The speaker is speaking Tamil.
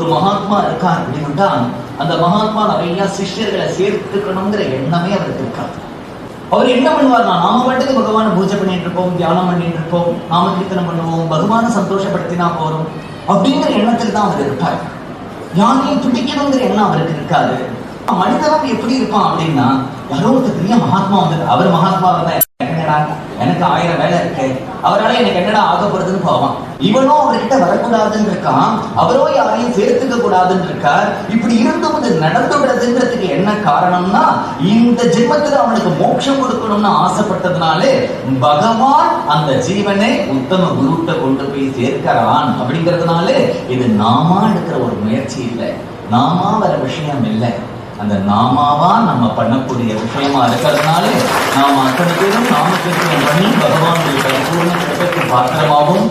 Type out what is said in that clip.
ஒரு மகாத்மா இருக்கார் அப்படின்னா அந்த மகாத்மா நிறைய சிஷ்யர்களை சேர்த்துக்கணுங்கிற எண்ணமே அவருக்கு இருக்காது. அவர் என்ன பண்ணுவார்னா, நாம மட்டும் பகவானை பூஜை பண்ணிட்டு இருப்போம், தியானம் பண்ணிட்டு இருப்போம், நாம கீர்த்தனம் பண்ணுவோம், பகவானை சந்தோஷப்படுத்தினா போறோம் அப்படிங்கிற எண்ணத்தில் தான் அவர் இருப்பார். யாரையும் துடிக்கணுங்கிற எண்ணம் அவருக்கு இருக்காது. மனிதனும் எப்படி இருப்பான் அப்படின்னா, யாரோ ஒரு பெரிய மகாத்மா வந்து அவர் மகாத்மா வந்தா எனக்கு 1000 வேலை இருக்கு, அவரால் எனக்கு என்னடா ஆக போறதுன்னு போவான். இவனோ அவர்கிட்ட வரக்கூடாதுன்னு இருக்கான், அவரோ யாரையும் சேர்த்துக்க கூடாதுன்னு இருக்கார். இப்படி இருந்தும் அது நடந்துடுறதுங்கிறதுக்கு என்ன காரணம்னா, இந்த ஜென்மத்துல அவனுக்கு மோட்சம் கொடுக்கணும்னு ஆசைப்பட்டதுனாலே பகவான் அந்த ஜீவனை உத்தம குருட்ட கொண்டு போய் சேர்க்கிறான். அப்படிங்கிறதுனாலே இது நாமா எடுக்கிற ஒரு முயற்சி இல்லை, நாமா வர விஷயம் இல்லை, அந்த நாமாவா நம்ம பண்ணக்கூடிய விஷயமா இருக்கிறதுனால நாம அத்தனை பேரும் நாம பண்ணி பகவானுடைய பரிபூர்ண கிருபைக்கு பாத்திரமாகவும்